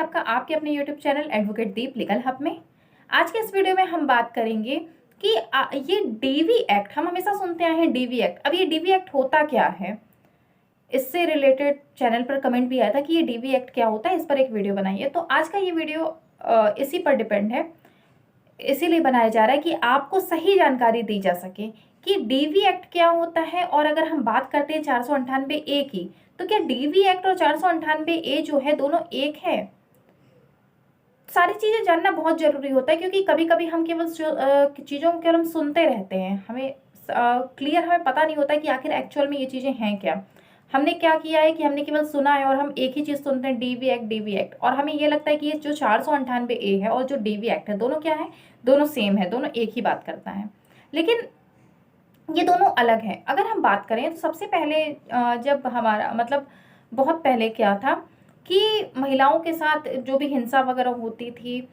आपका आपके अपने यूट्यूब चैनल एडवोकेट दीप लीगल हब में। आज के इस वीडियो में हम बात करेंगे कि ये डीवी एक्ट, हम हमेशा सुनते आए हैं डीवी एक्ट। अब ये डीवी एक्ट होता क्या है, इससे रिलेटेड चैनल पर कमेंट भी आया था कि ये डीवी एक्ट क्या होता है, इस पर एक वीडियो बनाइए। तो आज का ये वीडियो इसी पर डिपेंड है, इसीलिए बनाया जा रहा है कि आपको सही जानकारी दी जा सके कि डीवी एक्ट क्या होता है। और अगर हम बात करते हैं 498A की, तो क्या डीवी एक्ट और 498A जो है दोनों एक है? सारी चीजें जानना बहुत जरूरी होता है, क्योंकि कभी कभी हम केवल चीजों को केवल हम सुनते रहते हैं, हमें क्लियर हमें पता नहीं होता कि आखिर एक्चुअल में ये चीजें हैं क्या। हमने क्या किया है कि हमने केवल सुना है और हम एक ही चीज सुनते हैं, डीवी एक्ट डीवी एक्ट, और हमें ये लगता है कि ये जो 498A है और जो डीवी एक्ट है दोनों क्या है, दोनों सेम है, दोनों एक ही बात करता है। लेकिन ये दोनों अलग है। अगर हम बात करें तो सबसे पहले जब हमारा मतलब बहुत पहले क्या था कि महिलाओं के साथ जो भी हिंसा वगैरह होती थी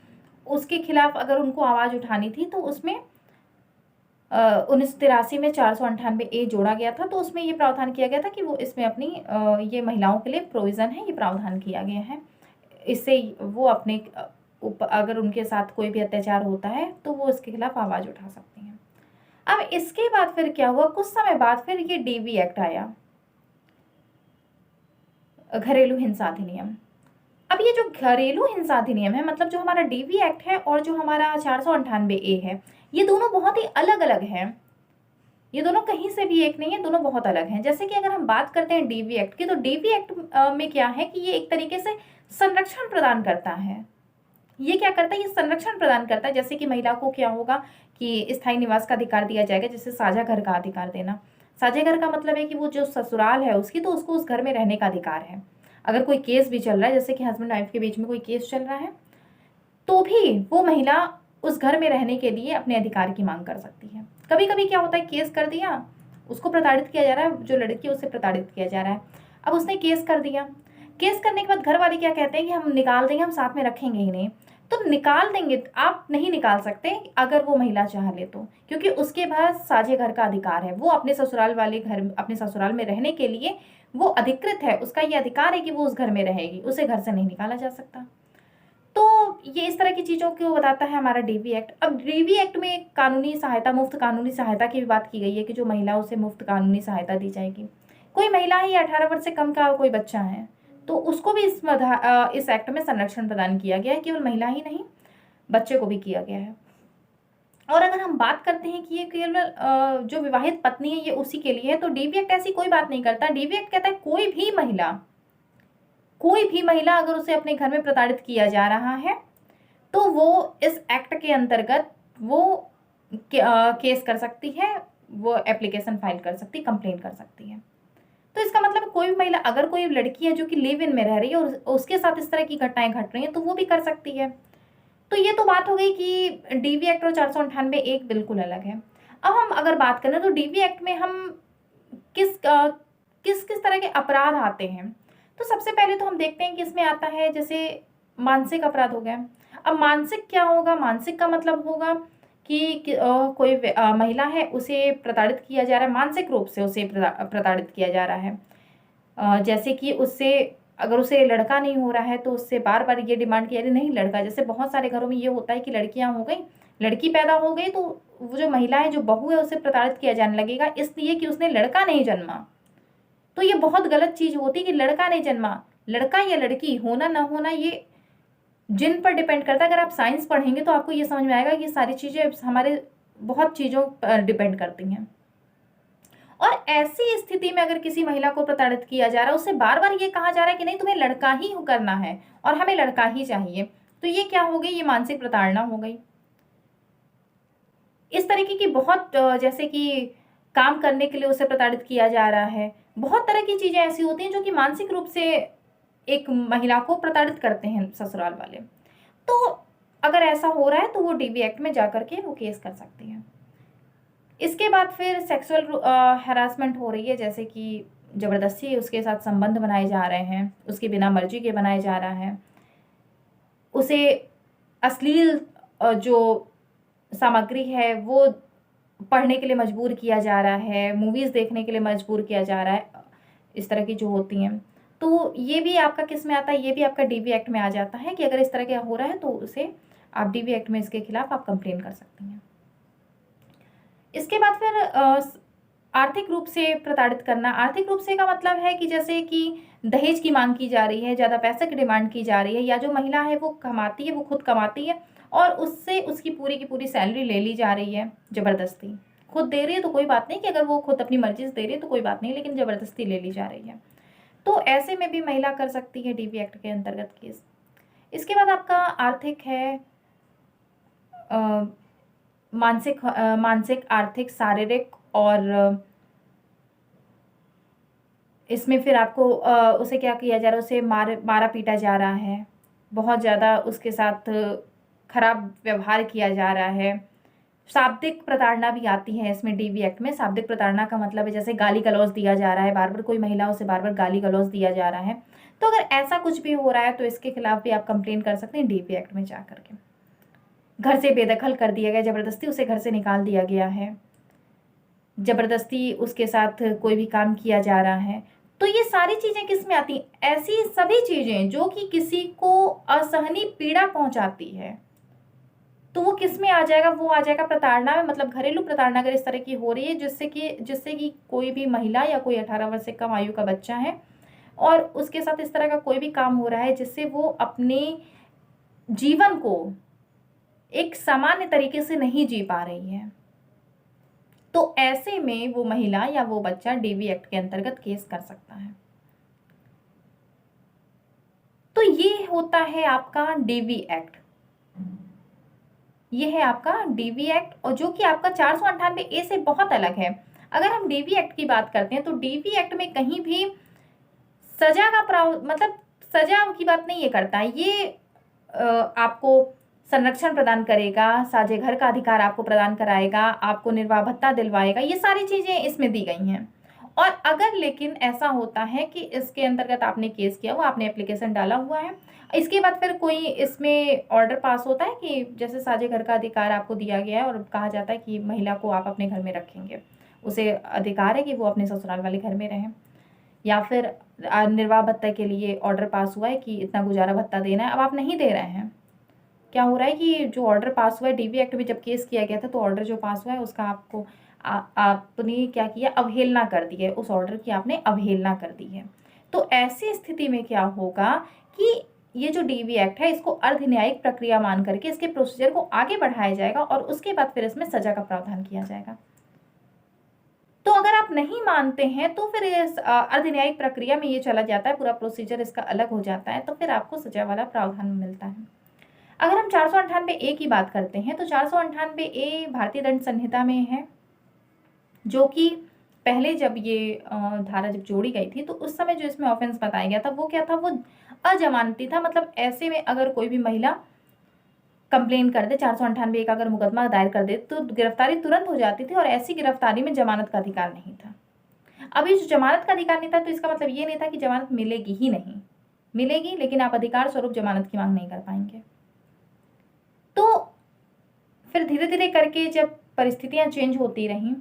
उसके खिलाफ अगर उनको आवाज़ उठानी थी, तो उसमें 1983 में 498A जोड़ा गया था। तो उसमें ये प्रावधान किया गया था कि वो इसमें अपनी ये महिलाओं के लिए प्रोविज़न है, ये प्रावधान किया गया है। इससे वो अपने अगर उनके साथ कोई भी अत्याचार होता है तो वो उसके खिलाफ आवाज़ उठा सकती हैं। अब इसके बाद फिर क्या हुआ, कुछ समय बाद फिर ये डीवी एक्ट आया, घरेलू हिंसा अधिनियम। अब ये जो घरेलू हिंसा अधिनियम है, मतलब जो हमारा डीवी एक्ट है और जो हमारा 498A है, ये दोनों बहुत ही अलग अलग हैं। ये दोनों कहीं से भी एक नहीं है, दोनों बहुत अलग हैं। जैसे कि अगर हम बात करते हैं डीवी एक्ट की, तो डीवी एक्ट में क्या है कि ये एक तरीके से संरक्षण प्रदान करता है। ये क्या करता है, ये संरक्षण प्रदान करता है। जैसे कि महिला को क्या होगा कि स्थायी निवास का अधिकार दिया जाएगा, जैसे साझा घर का अधिकार देना। साझा घर का मतलब है कि वो जो ससुराल है उसकी, तो उसको उस घर में रहने का अधिकार है। अगर कोई केस भी चल रहा है, जैसे कि हस्बैंड वाइफ के बीच में कोई केस चल रहा है, तो भी वो महिला उस घर में रहने के लिए अपने अधिकार की मांग कर सकती है। कभी कभी क्या होता है, केस कर दिया, उसको प्रताड़ित किया जा रहा है, जो लड़की है उसे प्रताड़ित किया जा रहा है। अब उसने केस कर दिया, केस करने के बाद घर वाले क्या कहते हैं कि हम निकाल देंगे, हम साथ में रखेंगे ही नहीं। तो निकाल देंगे, आप नहीं निकाल सकते अगर वो महिला चाह ले तो, क्योंकि उसके पास साझे घर का अधिकार है। वो अपने ससुराल वाले घर, अपने ससुराल में रहने के लिए वो अधिकृत है, उसका ये अधिकार है कि वो उस घर में रहेगी, उसे घर से नहीं निकाला जा सकता। तो ये इस तरह की चीज़ों को बताता है हमारा डीवी एक्ट। अब डीवी एक्ट में कानूनी सहायता, मुफ्त कानूनी सहायता की भी बात की गई है कि जो महिला उसे मुफ्त कानूनी सहायता दी जाएगी। कोई महिला है या 18 वर्ष से कम का कोई बच्चा है, तो उसको भी इस एक्ट में संरक्षण प्रदान किया गया है। केवल महिला ही नहीं, बच्चे को भी किया गया है। और अगर हम बात करते हैं कि ये केवल जो विवाहित पत्नी है ये उसी के लिए है, तो डीवी एक्ट ऐसी कोई बात नहीं करता। डीवी एक्ट कहता है कोई भी महिला अगर उसे अपने घर में प्रताड़ित किया जा रहा है, तो वो इस एक्ट के अंतर्गत वो केस कर सकती है, वो एप्लीकेशन फाइल कर सकती है, कंप्लेन कर सकती है। तो इसका मतलब कोई भी महिला, अगर कोई लड़की है जो कि लिव इन में रह रही है और उसके साथ इस तरह की घटनाएं घट रही हैं, तो वो भी कर सकती है। तो ये तो बात हो गई कि डीवी एक्ट और 498 एक बिल्कुल अलग है। अब हम अगर बात करें तो डीवी एक्ट में हम किस किस तरह के अपराध आते हैं, तो सबसे पहले तो हम देखते हैं कि इसमें आता है जैसे मानसिक अपराध हो गया। अब मानसिक क्या होगा, मानसिक का मतलब होगा कि कोई महिला है, उसे प्रताड़ित किया जा रहा है, मानसिक रूप से उसे प्रताड़ित किया जा रहा है। जैसे कि उससे, अगर उसे लड़का नहीं हो रहा है तो उससे बार बार ये डिमांड किया, नहीं लड़का। जैसे बहुत सारे घरों में ये होता है कि लड़कियां हो गई, लड़की पैदा हो गई, तो वो जो महिला है, जो बहू है, उसे प्रताड़ित किया जाने लगेगा इसलिए कि उसने लड़का नहीं जन्मा। तो ये बहुत गलत चीज होती है कि लड़का नहीं जन्मा। लड़का या लड़की होना ना होना ये जिन पर डिपेंड करता है। अगर आप साइंस पढ़ेंगे तो आपको ये समझ में आएगा कि सारी चीजें हमारे बहुत चीजों पर डिपेंड करती हैं। और ऐसी स्थिति में अगर किसी महिला को प्रताड़ित किया जा रहा है, उससे बार बार ये कहा जा रहा है कि नहीं तुम्हें लड़का ही करना है और हमें लड़का ही चाहिए, तो ये क्या हो गई, ये मानसिक प्रताड़ना हो गई। इस तरीके की बहुत जैसे कि काम करने के लिए उसे प्रताड़ित किया जा रहा है, बहुत तरह की चीजें ऐसी होती हैं जो कि मानसिक रूप से एक महिला को प्रताड़ित करते हैं ससुराल वाले। तो अगर ऐसा हो रहा है तो वो डीवी एक्ट में जाकर के वो केस कर सकती हैं। इसके बाद फिर सेक्सुअल हैरासमेंट हो रही है, जैसे कि ज़बरदस्ती उसके साथ संबंध बनाए जा रहे हैं, उसकी बिना मर्जी के बनाए जा रहा है, उसे अश्लील जो सामग्री है वो पढ़ने के लिए मजबूर किया जा रहा है, मूवीज़ देखने के लिए मजबूर किया जा रहा है, इस तरह की जो होती हैं। तो ये भी आपका किस में आता है, ये भी आपका डीवी एक्ट में आ जाता है कि अगर इस तरह का हो रहा है तो उसे आप डीवी एक्ट में इसके खिलाफ आप कंप्लेन कर सकती हैं। इसके बाद फिर आर्थिक रूप से प्रताड़ित करना। आर्थिक रूप से का मतलब है कि जैसे कि दहेज की मांग की जा रही है, ज़्यादा पैसे की डिमांड की जा रही है, या जो महिला है वो कमाती है, वो खुद कमाती है और उससे उसकी पूरी की पूरी सैलरी ले ली जा रही है ज़बरदस्ती। खुद दे रही है तो कोई बात नहीं, कि अगर वो खुद अपनी मर्जी से दे रही है तो कोई बात नहीं, लेकिन ज़बरदस्ती ले ली जा रही है, तो ऐसे में भी महिला कर सकती है डीवी एक्ट के अंतर्गत केस। इसके बाद आपका आर्थिक है, मानसिक, आर्थिक, शारीरिक, और इसमें फिर आपको उसे क्या किया जा रहा है, उसे मारा पीटा जा रहा है, बहुत ज़्यादा उसके साथ खराब व्यवहार किया जा रहा है। शाब्दिक प्रताड़ना भी आती है इसमें डीवी एक्ट में। शाब्दिक प्रताड़ना का मतलब है जैसे गाली गलौज दिया जा रहा है, बार बार कोई महिला उसे बार बार गाली गलौज दिया जा रहा है, तो अगर ऐसा कुछ भी हो रहा है तो इसके खिलाफ भी आप कंप्लेन कर सकते हैं डीवी एक्ट में जा करके। घर से बेदखल कर दिया गया, ज़बरदस्ती उसे घर से निकाल दिया गया है, ज़बरदस्ती उसके साथ कोई भी काम किया जा रहा है, तो ये सारी चीज़ें किस में आती हैं, ऐसी सभी चीज़ें जो कि किसी को असहनीय पीड़ा पहुंचाती है, तो वो किस में आ जाएगा, वो आ जाएगा प्रताड़ना में। मतलब घरेलू प्रताड़ना अगर इस तरह की हो रही है जिससे कि कोई भी महिला या कोई 18 वर्ष से कम आयु का बच्चा है और उसके साथ इस तरह का कोई भी काम हो रहा है जिससे वो अपने जीवन को एक सामान्य तरीके से नहीं जी पा रही है, तो ऐसे में वो महिला या वो बच्चा डीवी एक्ट के अंतर्गत केस कर सकता है। तो ये होता है आपका डीवी एक्ट, ये है आपका डीवी एक्ट, और जो कि आपका 498A से बहुत अलग है। अगर हम डीवी एक्ट की बात करते हैं तो डीवी एक्ट में कहीं भी सजा का मतलब सजा की बात नहीं ये करता है, ये आपको संरक्षण प्रदान करेगा, साझे घर का अधिकार आपको प्रदान कराएगा, आपको निर्वाह भत्ता दिलवाएगा, ये सारी चीज़ें इसमें दी गई हैं। और अगर लेकिन ऐसा होता है कि इसके अंतर्गत आपने केस किया हुआ, आपने एप्लीकेशन डाला हुआ है, इसके बाद फिर कोई इसमें ऑर्डर पास होता है कि जैसे साझे घर का अधिकार आपको दिया गया है और कहा जाता है कि महिला को आप अपने घर में रखेंगे, उसे अधिकार है कि वो अपने ससुराल वाले घर में रहें, या फिर निर्वाह भत्ता के लिए ऑर्डर पास हुआ है कि इतना गुजारा भत्ता देना है, अब आप नहीं दे रहे हैं। क्या हो रहा है कि जो ऑर्डर पास हुआ है डीवी एक्ट में जब केस किया गया था, तो ऑर्डर जो पास हुआ है उसका आपको आपने क्या किया, अवहेलना कर दी है, उस ऑर्डर की आपने अवहेलना कर दी है। तो ऐसी स्थिति में क्या होगा कि ये जो डीवी एक्ट है इसको अर्ध न्यायिक प्रक्रिया मान करके इसके प्रोसीजर को आगे बढ़ाया जाएगा और उसके बाद फिर इसमें सजा का प्रावधान किया जाएगा। तो अगर आप नहीं मानते हैं तो फिर इस अर्ध न्यायिक प्रक्रिया में ये चला जाता है, पूरा प्रोसीजर इसका अलग हो जाता है, तो फिर आपको सजा वाला प्रावधान मिलता है। अगर हम 498A की बात करते हैं तो 498A भारतीय दंड संहिता में है, जो कि पहले जब ये धारा जब जोड़ी गई थी तो उस समय जो इसमें ऑफेंस बताया गया था वो क्या था, वो अजमानती था। मतलब ऐसे में अगर कोई भी महिला कंप्लेन कर दे, 498A का अगर मुकदमा दायर कर दे तो गिरफ्तारी तुरंत हो जाती थी, और ऐसी गिरफ्तारी में जमानत का अधिकार नहीं था। अब ये जो जमानत का अधिकार नहीं था तो इसका मतलब ये नहीं था कि जमानत मिलेगी ही नहीं, मिलेगी, लेकिन आप अधिकार स्वरूप जमानत की मांग नहीं कर पाएंगे। तो फिर धीरे धीरे करके जब परिस्थितियां चेंज होती रहीं,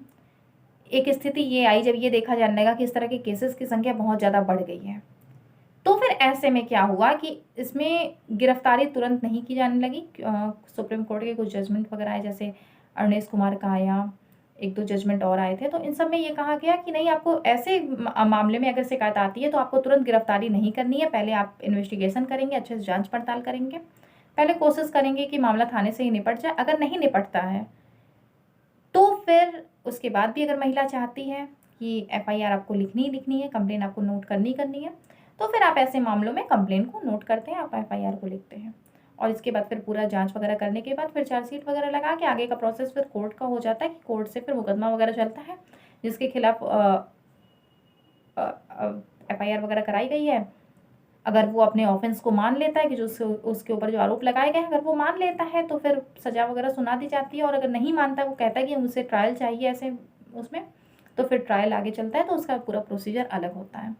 एक स्थिति ये आई जब ये देखा जाने लगा कि इस तरह के केसेस की संख्या बहुत ज़्यादा बढ़ गई है, तो फिर ऐसे में क्या हुआ कि इसमें गिरफ्तारी तुरंत नहीं की जाने लगी। सुप्रीम कोर्ट के कुछ जजमेंट वगैरह आए, जैसे अरुणेश कुमार का आया, एक दो जजमेंट और आए थे, तो इन सब में ये कहा गया कि नहीं, आपको ऐसे मामले में अगर शिकायत आती है तो आपको तुरंत गिरफ्तारी नहीं करनी है, पहले आप इन्वेस्टिगेशन करेंगे, अच्छे से जाँच पड़ताल करेंगे, पहले कोशिश करेंगे कि मामला थाने से ही निपट जाए। अगर नहीं निपटता है तो फिर उसके बाद भी अगर महिला चाहती है कि FIR आपको लिखनी ही लिखनी है, कंप्लेन आपको नोट करनी है, तो फिर आप ऐसे मामलों में कंप्लेन को नोट करते हैं, आप FIR को लिखते हैं, और इसके बाद फिर पूरा जांच वगैरह करने के बाद फिर चार्जशीट वगैरह लगा के आगे का प्रोसेस फिर कोर्ट का हो जाता है कि कोर्ट से फिर मुकदमा वगैरह चलता है, जिसके खिलाफ FIR वगैरह कराई गई है। अगर वो अपने ऑफेंस को मान लेता है कि जो उसके ऊपर जो आरोप लगाए गए हैं, अगर वो मान लेता है तो फिर सजा वगैरह सुना दी जाती है, और अगर नहीं मानता, वो कहता है कि मुझे ट्रायल चाहिए ऐसे उसमें, तो फिर ट्रायल आगे चलता है, तो उसका पूरा प्रोसीजर अलग होता है।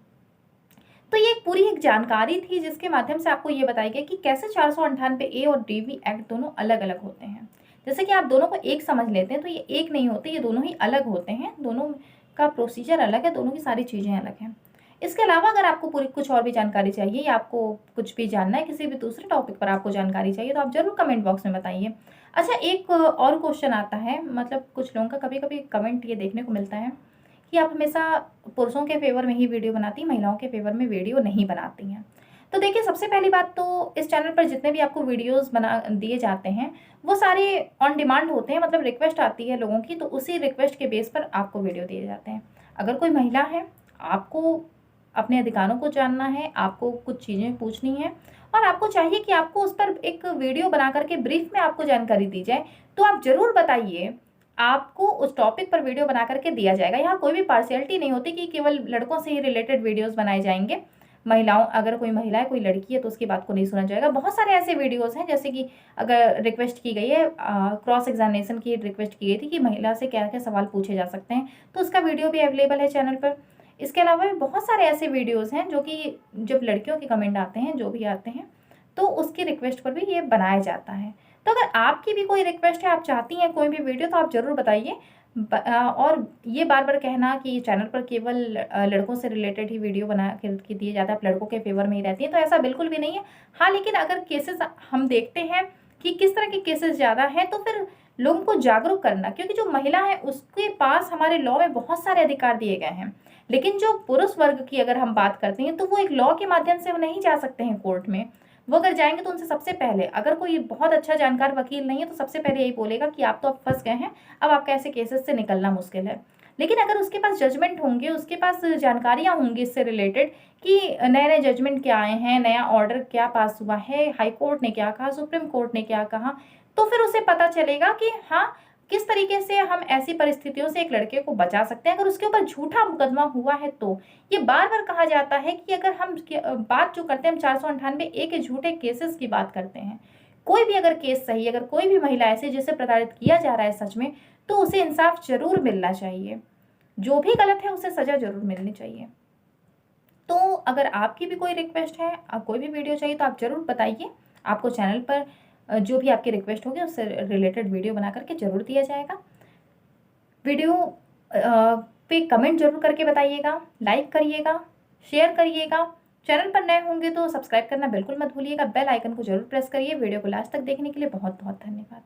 तो ये पूरी एक जानकारी थी जिसके माध्यम से आपको ये बताया गया कि कैसे 498A और डीवी एक्ट दोनों अलग अलग होते हैं। जैसे कि आप दोनों को एक समझ लेते हैं तो ये एक नहीं होते, ये दोनों ही अलग होते हैं, दोनों का प्रोसीजर अलग है, दोनों की सारी चीज़ें अलग हैं। इसके अलावा अगर आपको पूरी कुछ और भी जानकारी चाहिए या आपको कुछ भी जानना है, किसी भी दूसरे टॉपिक पर आपको जानकारी चाहिए, तो आप ज़रूर कमेंट बॉक्स में बताइए। अच्छा, एक और क्वेश्चन आता है, मतलब कुछ लोगों का कभी-कभी कमेंट ये देखने को मिलता है कि आप हमेशा पुरुषों के फ़ेवर में ही वीडियो बनाती हैं, महिलाओं के फ़ेवर में वीडियो नहीं बनाती हैं। तो देखिए, सबसे पहली बात तो इस चैनल पर जितने भी आपको वीडियोज़ बना दिए जाते हैं, वो सारे ऑन डिमांड होते हैं, मतलब रिक्वेस्ट आती है लोगों की, तो उसी रिक्वेस्ट के बेस पर आपको वीडियो दिए जाते हैं। अगर कोई महिला है, आपको अपने अधिकारों को जानना है, आपको कुछ चीज़ें पूछनी हैं और आपको चाहिए कि आपको उस पर एक वीडियो बना कर के ब्रीफ में आपको जानकारी दी जाए, तो आप ज़रूर बताइए। आपको उस टॉपिक पर वीडियो बना कर के दिया जाएगा। यहाँ कोई भी पार्शियलिटी नहीं होती कि केवल लड़कों से ही रिलेटेड वीडियोज़ बनाए जाएँगे। महिलाओं, अगर कोई महिला है, कोई लड़की है, तो उसकी बात को नहीं सुना जाएगा। बहुत सारे ऐसे वीडियोज़ हैं, जैसे कि अगर रिक्वेस्ट की गई है, क्रॉस एग्ज़ामिनेशन की रिक्वेस्ट की गई थी कि महिला से क्या-क्या सवाल पूछे जा सकते हैं, तो उसका वीडियो भी अवेलेबल है चैनल पर। इसके अलावा भी बहुत सारे ऐसे वीडियोज़ हैं जो कि जब लड़कियों के कमेंट आते हैं, जो भी आते हैं, तो उसकी रिक्वेस्ट पर भी ये बनाया जाता है। तो अगर आपकी भी कोई रिक्वेस्ट है, आप चाहती हैं कोई भी वीडियो, तो आप ज़रूर बताइए। और ये बार-बार कहना कि चैनल पर केवल लड़कों से रिलेटेड ही वीडियो बना के दिए जाता है, आप लड़कों के फ़ेवर में ही रहती हैं, तो ऐसा बिल्कुल भी नहीं है। हाँ, लेकिन अगर केसेज़ हम देखते हैं कि किस तरह के केसेज़ ज़्यादा हैं, तो फिर लोगों को जागरूक करना, क्योंकि जो महिला है उसके पास हमारे लॉ में बहुत सारे अधिकार दिए गए हैं। लेकिन जो पुरुष वर्ग की अगर हम बात करते हैं, तो वो एक लॉ के माध्यम से वो नहीं जा सकते हैं कोर्ट में। वो अगर जाएँगे तो उनसे सबसे पहले, अगर कोई बहुत अच्छा जानकार वकील नहीं है, तो सबसे पहले यही बोलेगा कि आप तो अब फँस गए हैं, अब आपका ऐसे केसेज़ से निकलना मुश्किल है। लेकिन अगर उसके पास जजमेंट होंगे, उसके पास जानकारियाँ होंगी इससे रिलेटेड कि नए-नए जजमेंट क्या आए हैं, नया ऑर्डर क्या पास हुआ है, हाई कोर्ट ने क्या कहा, सुप्रीम कोर्ट ने क्या कहा, तो फिर उसे पता चलेगा कि हाँ, किस तरीके से हम ऐसी परिस्थितियों से एक लड़के को बचा सकते हैं, अगर उसके ऊपर झूठा मुकदमा हुआ है तो। ये बार-बार कहा जाता है कि अगर हम बात जो करते हैं, हम 498 ए के झूठे केसेस की बात करते हैं। कोई भी अगर केस सही, अगर कोई भी महिला ऐसी जिसे प्रताड़ित किया जा रहा है सच में, तो उसे इंसाफ ज़रूर मिलना चाहिए। जो भी गलत है, उसे सज़ा ज़रूर मिलनी चाहिए। तो अगर आपकी भी कोई रिक्वेस्ट है, कोई भी वीडियो चाहिए, तो आप ज़रूर बताइए। आपको चैनल पर जो भी आपकी रिक्वेस्ट होगी उससे रिलेटेड वीडियो बना करके ज़रूर दिया जाएगा। वीडियो पे कमेंट ज़रूर करके बताइएगा, लाइक करिएगा, शेयर करिएगा। चैनल पर नए होंगे तो सब्सक्राइब करना बिल्कुल मत भूलिएगा। बेल आइकन को ज़रूर प्रेस करिए। वीडियो को लास्ट तक देखने के लिए बहुत-बहुत धन्यवाद।